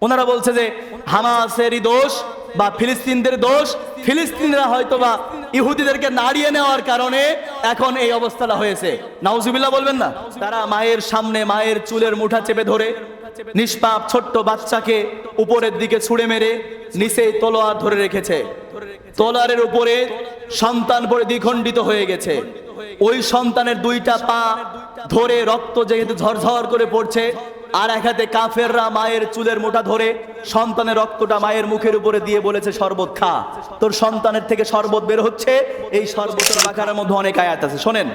ওনারা বলছে যে হামাসেরই দোষ বা ফিলিস্তিনদের দোষ, ফিলিস্তিনিরা হয়তোবা ইহুদিদেরকে নাড়িয়ে নেওয়ার কারণে এখন এই অবস্থাটা হয়েছে। নাউজুবিল্লাহ বলবেন না? তারা মায়ের সামনে মায়ের চুলের মুঠা চেপে ধরে নিষ্পাপ ছোট্ট বাচ্চাকে উপরের দিকে ছুঁড়ে মেরে নিচে তলোয়ার ধরে রেখেছে। তলোয়ারের উপরে সন্তান পড়ে দ্বিখণ্ডিত হয়ে গেছে। ওই সন্তানের দুইটা পা ধরে রক্ত যেহেতু ঝরঝর করে পড়ছে, আর এক হাতে কাফেররা মায়ের চুলের মুঠা ধরে সন্তানের রক্তটা মায়ের মুখের উপরে দিয়ে বলেছে শরবত খা, তোর সন্তানের থেকে শরবত বের হচ্ছে। এই শরবতের বাকারের মধ্যে অনেক আয়াত আছে। শোনেন,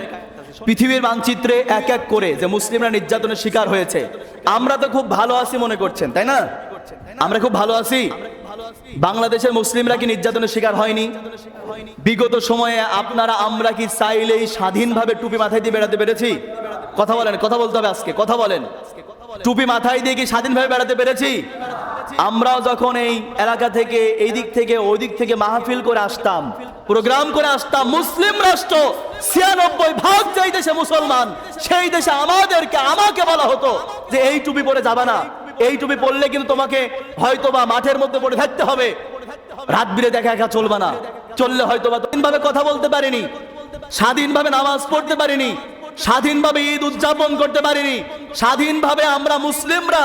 পৃথিবীর মানচিত্রে এক এক করে যে মুসলিমরা নির্যাতনের শিকার হয়েছে, আমরা তো খুব ভালো আছি মনে করছেন, তাই না? আমরা খুব ভালো আছি। বাংলাদেশের মুসলিমরা কি নির্যাতনের শিকার হয়নি? বিগত সময়ে আপনারা আমরা কি চাইলেই স্বাধীনভাবে টুপি মাথায় দিয়ে বেড়াতে পেরেছি? কথা বলেন, কথা বলতে হবে আজকে, কথা বলেন। টুপি মাথায় দিয়ে কি স্বাধীনভাবে বেড়াতে পেরেছি? আমরাও যখন এই এলাকা থেকে এই দিক থেকে ওই দিক থেকে মাহফিল করে আসতাম, প্রোগ্রাম করে আসতাম, মুসলিম রাষ্ট্র ৯৬% যেই দেশে মুসলমান, সেই দেশে আমাকে বলা হতো যে এই টুপি পরে যাবে না, এই টুপি পরলে কিন্তু তোমাকে হয়তোবা মাঠের মধ্যে পড়ে থাকতে হবে, রাত বিরে দেখা একা চলবে না, চললে হয়তোবা স্বাধীনভাবে কথা বলতে পারিনি, স্বাধীনভাবে নামাজ পড়তে পারিনি, স্বাধীনভাবে ঈদ উদযাপন করতে পারিনি, স্বাধীনভাবে আমরা মুসলিমরা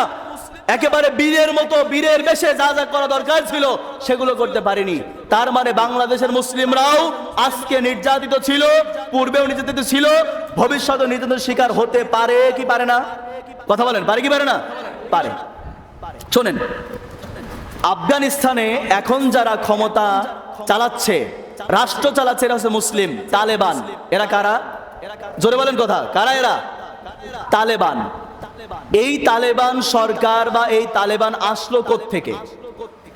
একেবারে বীরের মতো বীরের বেশে যা যা করা দরকার ছিল সেগুলো করতে পারিনি। তার মানে বাংলাদেশের মুসলিমরাও আজকে নির্যাতিত ছিল, পূর্বেও নির্যাতিত ছিল, ভবিষ্যতে নির্যাতনের শিকার হতে পারে কি পারে না? কথা বলেন, পারে কি পারে না? পারে। শোনেন, আফগানিস্তানে এখন যারা ক্ষমতা চালাচ্ছে, রাষ্ট্র চালাচ্ছে, এরা হচ্ছে মুসলিম, তালেবান। এরা কারা? জোরে বলেন কথা, কারা এরা? তালেবান। এই তালেবান সরকার বা এই তালেবান আসলো কোত্থেকে?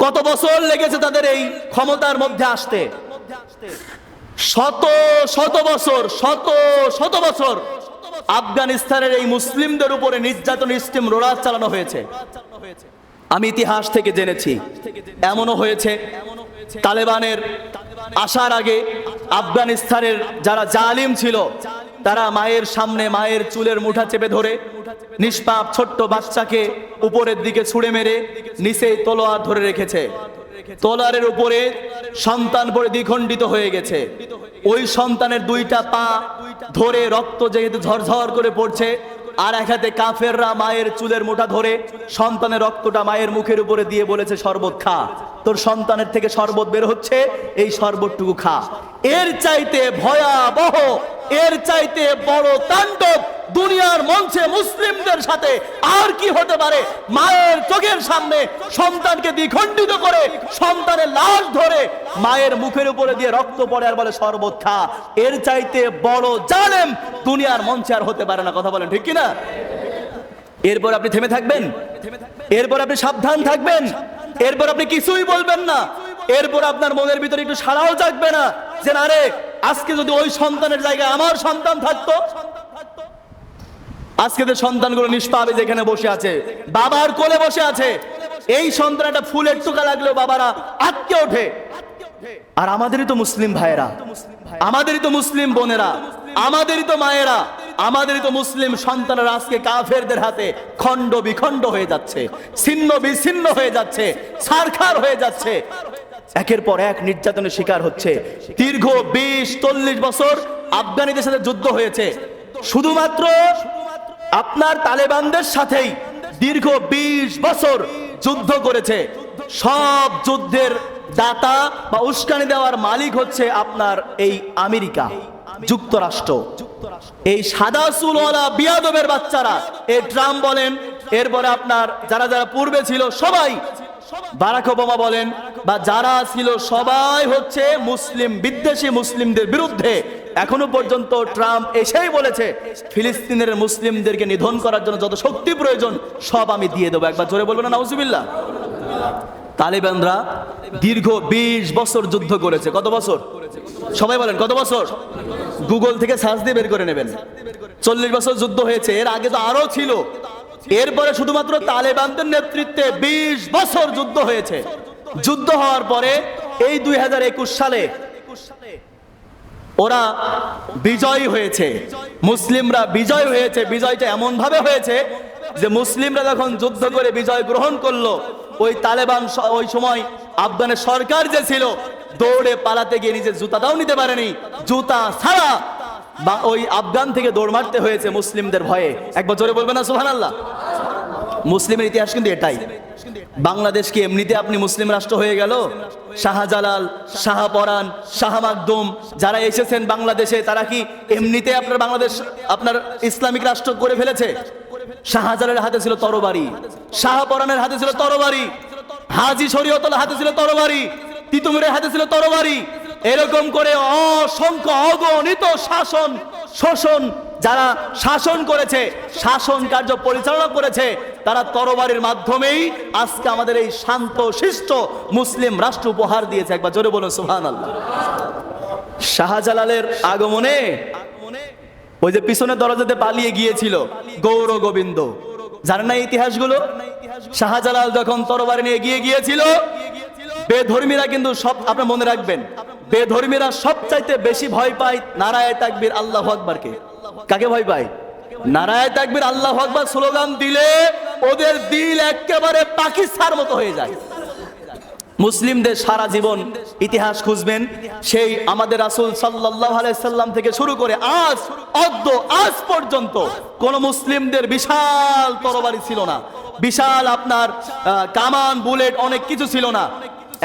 কত বছর লেগেছে তাদের এই ক্ষমতার মধ্যে আসতে? শত শত বছর, শত শত বছর আফগানিস্তানের এই মুসলিমদের উপরে নির্যাতন, স্টিম রোলার চালানো হয়েছে। আমি ইতিহাস থেকে জেনেছি এমনও হয়েছে তালেবানের আসার আগে আফগানিস্তানের যারা জালিম ছিল, তারা মায়ের সামনে মায়ের চুলের মুঠা চেপে ধরে নিষ্পাপ ছোট্ট বাচ্চাকে উপরের দিকে ছুঁড়ে মেরে নিচে তলোয়ার ধরে রেখেছে। তলোয়ারের উপরে সন্তান পড়ে দ্বিখণ্ডিত হয়ে গেছে। ওই সন্তানের দুইটা পা ধরে রক্ত যেহেতু ঝরঝর করে পড়ছে, আর এক হাতে কাফেররা মায়ের চুলের মুঠা ধরে সন্তানের রক্তটা মায়ের মুখের উপরে দিয়ে বলেছে শরবত খা, তোর সন্তানের থেকে শরবত বের হচ্ছে, এই শরবতটুকু খা। এর চাইতে ভয়াবহ, এর চাইতে বড় তাণ্ডব দুনিয়ার মঞ্চে মুসলিমদের সাথে আর কি হতে পারে? মায়ের চোখের সামনে সন্তানকে দ্বিখণ্ডিত করে সন্তানের লাশ ধরে মায়ের মুখের উপরে দিয়ে রক্ত পড়ে আর বলে শরবত খা। এর চাইতে বড় জালেম দুনিয়ার মঞ্চে আর হতে পারে না। কথা বলেন ঠিক কিনা? এরপর আপনি থেমে থাকবেন? এরপর আপনি সাবধান থাকবেন? এরপর আপনি কিছুই বলবেন না? এরপর আপনার মনের ভিতরে একটু সাড়াও জাগবে না যে না রে, আজকে যদি ওই সন্তানের জায়গায় আমার সন্তান থাকতো? আজকে যে সন্তানগুলো নিষ্পাপে যেখানে বসে আছে, বাবার কোলে বসে আছে, এই সন্তান একটা ফুলের টুকা লাগলেও বাবারা আটকে ওঠে। আর আমাদেরই তো মুসলিম ভাইয়েরা, আমাদেরই তো মুসলিম বোনেরা, আমাদেরই তো মায়েরা, আমাদেরই তো মুসলিম সন্তানরা আজকে কাফেরদের হাতে খণ্ড বিখণ্ড হয়ে যাচ্ছে, ছিন্ন বিচ্ছিন্ন হয়ে যাচ্ছে, ছারখার হয়ে যাচ্ছে, একের পর এক নির্যাতনের শিকার হচ্ছে। দীর্ঘ ২০-৪০ বছর আফগানিদের সাথে যুদ্ধ হয়েছে, শুধুমাত্র আপনার তালেবানদের সাথেই দীর্ঘ ২০ বছর যুদ্ধ করেছে। সব যুদ্ধের দাতা বা উস্কানি দেওয়ার মালিক হচ্ছে আপনার এই আমেরিকা যুক্তরাষ্ট্র। এই সাদা চুলওয়ালা বিয়াদবের বাচ্চারা, এই ট্রাম্প বলেন, এরপরে আপনার যারা যারা পূর্বে ছিল সবাই, বারাক ওবামা বলেন বা যারা ছিল সবাই হচ্ছে মুসলিম বিদ্বেষী, মুসলিমদের বিরুদ্ধে। এখনো পর্যন্ত ট্রাম্প এসেই বলেছে ফিলিস্তিনের মুসলিমদেরকে নিধন করার জন্য যত শক্তি প্রয়োজন সব আমি দিয়ে দেবো। একবার জোরে বলবেন না নাউজুবিল্লাহ? তালেবানরা দীর্ঘ ২০ বছর যুদ্ধ করেছে। কত বছর? সবাই বলেন কত বছর? গুগল থেকে সার্চ দিয়ে বের করে নেবেন। ৪০ বছর যুদ্ধ হয়েছে, এর আগে তো আরো ছিল। এরপরে শুধুমাত্র তালেবানদের নেতৃত্বে ২০ বছর যুদ্ধ হয়েছে। যুদ্ধ হওয়ার পরে এই ২০২১ সালে ওরা বিজয়ী হয়েছে, মুসলিমরা বিজয় হয়েছে। বিজয়টা এমন ভাবে হয়েছে যে মুসলিমরা যখন যুদ্ধ করে বিজয় গ্রহণ করলো, ওই তালেবান ওই সময় আফগানের সরকার যে ছিল, দৌড়ে পালাতে গিয়ে নিজের জুতাটাও নিতে পারেনি, জুতা ছাড়া বা ওই আফগান থেকে দৌড় মারতে হয়েছে মুসলিমদের ভয়ে। একবার জোরে বলবেন না সুবহানাল্লাহ? মুসলিমের ইতিহাস কিন্তু এটাই। বাংলাদেশ কি এমনিতে আপনি মুসলিম রাষ্ট্র হয়ে গেল? শাহজালাল, শাহপরান, শাহ মাকদুম যারা এসেছেন বাংলাদেশে, তারা কি এমনিতে আপনার বাংলাদেশ আপনার ইসলামিক রাষ্ট্র করে ফেলেছে? শাহজালালের হাতে ছিল তরবারি, শাহপরানের হাতে ছিল তরবারি, হাজী শরীয়তুল্লাহর হাতে ছিল তরবারি, তিতুমিরের হাতে ছিল তরবারি। এরকম করে অসংখ্য অগণিত শাসন শোষণ যারা শাসন করেছে, শাসন কার্য পরিচালনা করেছে, তারা তরবারির মাধ্যমেই আজকে আমাদের এই শান্ত শিষ্ট মুসলিম রাষ্ট্র উপহার দিয়েছে। একবার জোরে বলুন সুবহানাল্লাহ। শাহজালালের আগমনে ওই যে পিছনের দরজাতে পালিয়ে গিয়েছিল গৌর গোবিন্দ, জানেন না ইতিহাসগুলো? শাহজালাল যখন তরবারি নিয়ে এগিয়ে গিয়েছিল, বেধর্মীরা কিন্তু সব আপনি মনে রাখবেন, বেধর্মীরা সবচাইতে বেশি ভয় পায় নারায়ে তাকবীর আল্লাহু আকবারকে। কাকে ভয় পায়? নারায়ে তাকবীর আল্লাহু আকবার স্লোগান দিলে ওদের দিল একেবারে পাকিস্তানের মতো হয়ে যায়। মুসলিমদের সারা জীবন ইতিহাস খুঁজবেন, সেই আমাদের রাসূল সাল্লাল্লাহু আলাইহি সাল্লাম থেকে শুরু করে আজ পর্যন্ত কোন মুসলিমদের বিশাল তরবারি ছিল না, বিশাল আপনার কামান বুলেট অনেক কিছু ছিল না।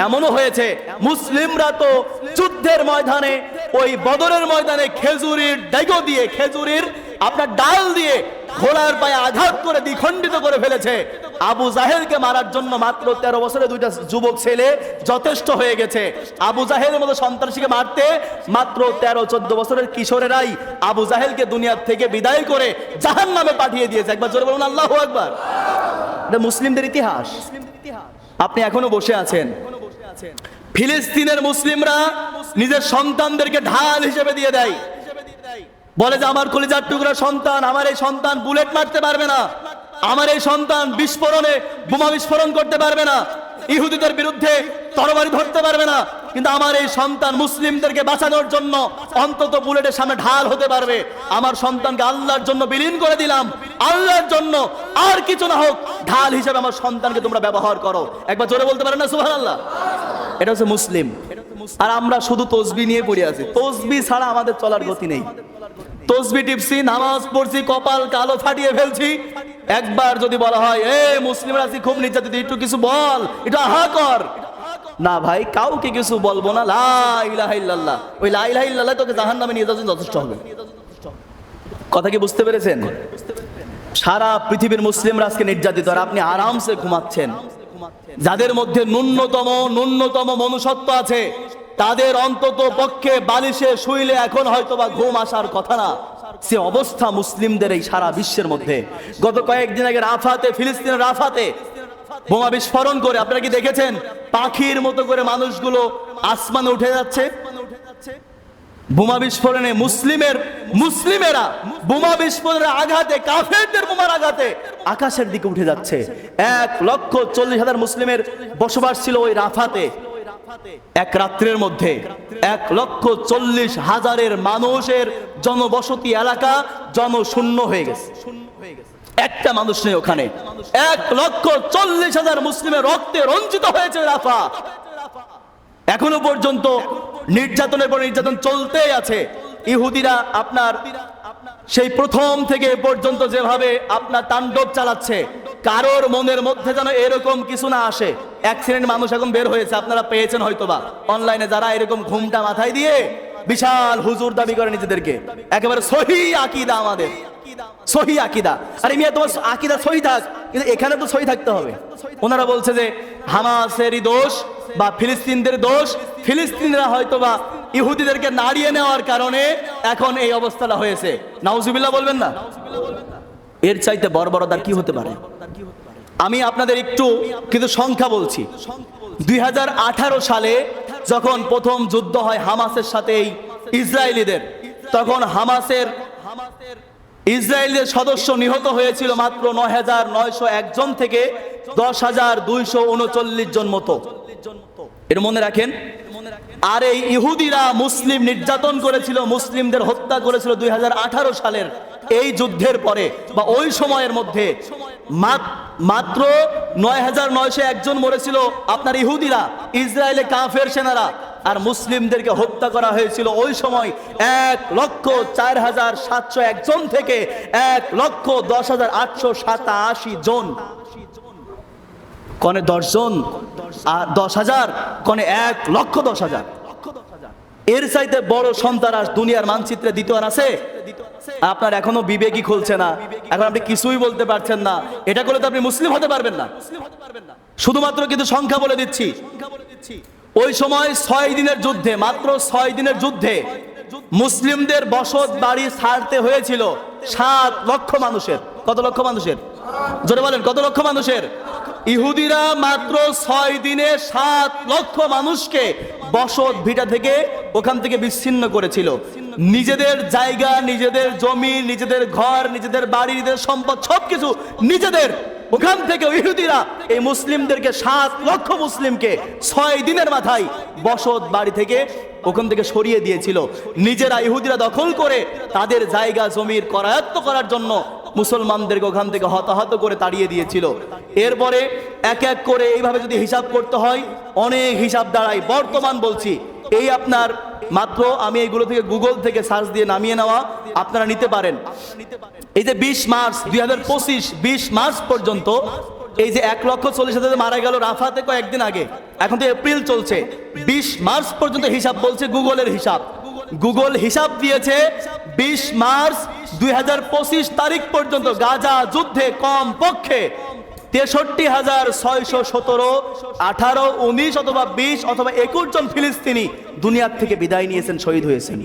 এমনও হয়েছে মুসলিমরা তো যুদ্ধের ময়দানে, ওই বদরের ময়দানে খেজুরের ডেগো দিয়ে, খেজুরের আপনার ডাল দিয়ে ঘোড়ার পায়ে আঘাত করে দ্বিখণ্ডিত করে ফেলেছে। আবু জাহেলকে মারার জন্য মাত্র 13 বছরের দুইটা যুবক ছেলে যথেষ্ট হয়ে গেছে। আবু জাহেলের মতো সন্ত্রাসীকে মারতে মাত্র 13-14 বছরের কিশোরেরাই আবু জাহেলকে দুনিয়ার থেকে বিদায় করে জাহান্নামে পাঠিয়ে দিয়েছে। একবার জোরে বলুন আল্লাহু আকবার। এটা মুসলিমদের ইতিহাস। আপনি এখনো বসে আছেন, ফিলিস্তিনের মুসলিমরা নিজের সন্তানদেরকে ঢাল হিসেবে দিয়ে দেয়, বলে যে আমার কলিজার টুকরা সন্তান, আমার এই সন্তান বুলেট মারতে পারবে না, আমার এই সন্তান বিস্ফোরণে বোমা বিস্ফোরণ করতে পারবে না, ইহুদিদের বিরুদ্ধে তরবারি ধরতে পারবে না, কিন্তু আমার এই সন্তান মুসলিমদেরকে বাঁচানোর জন্য অন্তত বুলেটের সামনে ঢাল হতে পারবে। আমার সন্তানকে আল্লাহর জন্য বিলীন করে দিলাম, আল্লাহর জন্য, আর কিছু না হোক ঢাল হিসেবে আমার সন্তানকে তোমরা ব্যবহার করো। একবার জোরে বলতে পারেন না সুবহানাল্লাহ? এটা হচ্ছে মুসলিম। আর আমরা শুধু তসবিহ নিয়ে পড়ে আছি, তসবিহ ছাড়া আমাদের চলার গতি নেই। তসবিহ টিপছি, নামাজ পড়ছি, কপাল কালো ফাটিয়ে ফেলছি। একবার যদি বলা হয় এ মুসলিমরা আছি খুব নির্যাতিত, একটু কিছু বল, এটা আহা কর, না ভাই কাউকে কিছু বলবো না, লা ইলাহা ইল্লাল্লাহ, ওই লা ইলাহা ইল্লাল্লাহ তোকে জাহান্নামে নিয়ে যাওয়ার জন্য যথেষ্ট হবে। কথা কি বুঝতে পেরেছেন? সারা পৃথিবীর মুসলিমরা আজকে নির্যাতিত, আর আপনি আরামসে ঘুমাচ্ছেন। যাদের মধ্যে ন্যূনতম মনুষ্যত্ব আছে, তাদের অন্তত পক্ষে বালিশে শুইলে এখন হয়তো বা ঘুম আসার কথা না, সে অবস্থা মুসলিমদের এই সারা বিশ্বের মধ্যে। গত কয়েকদিন আগে রাফাতে, ফিলিস্তিনের রাফাতে বোমা বিস্ফোরণ করে আপনারা কি দেখেছেন? পাখির মতো করে মানুষগুলো আসমানে উঠে যাচ্ছে। বোমা বিস্ফোরণে মুসলিমেরা বোমা বিস্ফোরণের আঘাতে, কাফেরদের বোমার আঘাতে আকাশের দিকে উঠে যাচ্ছে। 1,40,000 মুসলিমের বসবাস ছিল ওই রাফাতে। এক রাত্রের মধ্যে 1,40,000 মানুষের জনবসতি এলাকা জনশূন্য হয়ে গেছে, একটা মানুষ নেই ওখানে। 1,40,000 মুসলিমের রক্তে রঞ্জিত হয়েছে রাফা। এখনো পর্যন্ত নির্যাতনের পর নির্যাতন চলতেই আছে। ইহুদিরা আপনার সেই প্রথম থেকে এ পর্যন্ত যেভাবে আপনার তাণ্ডব চালাচ্ছে, কারোর মনের মধ্যে যেন এরকম কিছু না আসে। এক শ্রেণীর মানুষ এখন বের হয়েছে, আপনারা পেয়েছেন হয়তোবা অনলাইনে, যারা এরকম ঘুমটা মাথায় দিয়ে বিশাল হুজুর দাবি করে নিজেদেরকে, একেবারে সহি আকীদা, আমাদের সহি আকীদা। আরে মিয়া তোমার আকীদা সহি থাক, কিন্তু এখানে তো সহি থাকতে হবে। ওনারা বলছে যে হামাসেরই দোষ বা ফিলিস্তিনদের দোষ, ফিলিস্তিনরা হয়তোবা ইহুদিদেরকে নাড়িয়ে নেওয়ার কারণে এখন এই অবস্থাটা হয়েছে। নাউজুবিল্লাহ বলবেন না? এর চাইতে বর্বরতার কি হতে পারে? আমি আপনাদের একটু কিন্তু সংখ্যা বলছি। 2018 সালে যখন প্রথম যুদ্ধ হয় হামাসের সাথে এই ইসরায়েলিদের, তখন ইসরায়েলের সদস্য নিহত হয়েছিল মাত্র 9,901 জন থেকে 10,239 জন মতো। এর মনে রাখেন। আর এই ইহুদিরা মুসলিম নির্যাতন করেছিল, মুসলিমদের হত্যা করেছিল 2018 সালের এই যুদ্ধের পরে বা ওই সময়ের মধ্যে মাত্র ৯,৯০১ জন মরেছিল আপনার ইহুদিরা, ইসরায়েলে কাফের সেনারা, আর মুসলিমদেরকে হত্যা করা হয়েছিল ওই সময় ১,০৪,৭০১ জন থেকে ১,১০,৮৮৭ জন। কনে ১০ জন আর ১০,০০০, কনে ১,১০,০০০। এর চাইতে বড় সন্ত্রাস দুনিয়ার মানচিত্রে দ্বিতীয় আছে? আপনার এখনো বিবেকই খুলছে না, এখন আপনি কিছুই বলতে পারছেন না। এটা করলে তো আপনি মুসলিম হতে পারবেন না। শুধুমাত্র কিন্তু সংখ্যা বলে দিচ্ছি, ওই সময় ৬ দিনের যুদ্ধে, মাত্র ৬ দিনের যুদ্ধে মুসলিমদের বসত বাড়ি ছাড়তে হয়েছিল ৭ লক্ষ মানুষের। কত লক্ষ মানুষের? জোরে বলেন, কত লক্ষ মানুষের? ইহুদিরা মাত্র ৬ দিনে ৭ লক্ষ মানুষকে বসত ভিটা থেকে ওখান থেকে বিচ্ছিন্ন করেছিল। নিজেদের জায়গা, নিজেদের জমি, নিজেদের ঘর, নিজেদের বাড়ি, নিজেদের সম্পদ সবকিছু নিজেদের, ওখান থেকে ইহুদিরা এই মুসলিমদেরকে ৭ লক্ষ মুসলিমকে ৬ দিনের মাথায় বসত বাড়ি থেকে ওখান থেকে সরিয়ে দিয়েছিল। নিজেরা ইহুদিরা দখল করে তাদের জায়গা জমির করায়ত্ত করার জন্য মুসলমানদেরকে ওখান থেকে হতাহত করে তাড়িয়ে দিয়েছিল। এরপরে এক এক করে এইভাবে যদি হিসাব করতে হয় অনেক হিসাব দাঁড়ায়। বর্তমান বলছি, এই আপনার মাত্র আমি এইগুলো থেকে গুগল থেকে সার্চ দিয়ে নামিয়ে নেওয়া, আপনারা নিতে পারেন। এই যে ২০ মার্চ ২০২৫, ২০ মার্চ পর্যন্ত এই যে ১,৪০,০০০ মারা গেল রাফাতে কয়েকদিন আগে, এখন তো এপ্রিল চলছে, ২০ মার্চ পর্যন্ত হিসাব বলছে গুগলের হিসাব। গুগল হিসাব দিয়েছে ২০ মার্চ ২০২৫ তারিখ পর্যন্ত গাজা যুদ্ধে কম পক্ষে ৬৩,৬১৭, ১৮, ১৯ অথবা ২০ অথবা ২১ জন ফিলিস্তিনি দুনিয়ার থেকে বিদায় নিয়েছেন, শহীদ হয়েছেন।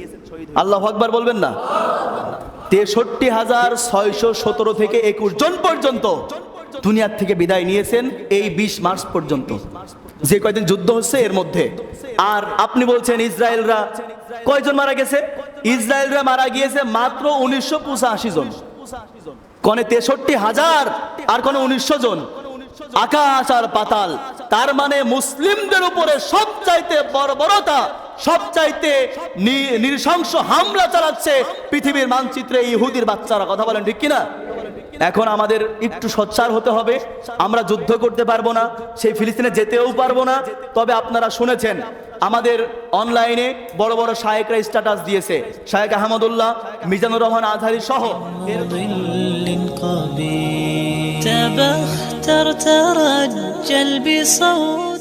আল্লাহু আকবার বলবেন না? ৬৩,৬১৭ থেকে ২১ জন পর্যন্ত দুনিয়ার থেকে বিদায় নিয়েছেন এই ২০ মার্চ পর্যন্ত, যে কয়দিন যুদ্ধ হচ্ছে এর মধ্যে। আর আপনি বলছেন ইসরায়েলরা কয়জন মারা গেছে? ইসরায়েলরা মারা গিয়েছে মাত্র ১৯৮৫ জন, কনে ৬৩,০০০ আর কনে ১৯০০ জন। আকাশ আর পাতাল। তার মানে মুসলিমদের উপরে সবচাইতে বর্বরতা, সবচাইতে নৃশংস হামলা চালাচ্ছে পৃথিবীর মানচিত্রে ইহুদির বাচ্চারা। কথা বলেন ঠিক কিনা? এখন আমাদের একটু সোচ্চার হতে হবে। আমরা যুদ্ধ করতে পারবো না, সেই ফিলিস্তিনে যেতেও পারবো না। তবে আপনারা শুনেছেন আমাদের অনলাইনে বড় বড় শায়েকরা স্ট্যাটাস দিয়েছে, শায়েক আহমদুল্লাহ, মিজানুর রহমান আজহারি সহ। تبختر ترجل بصوت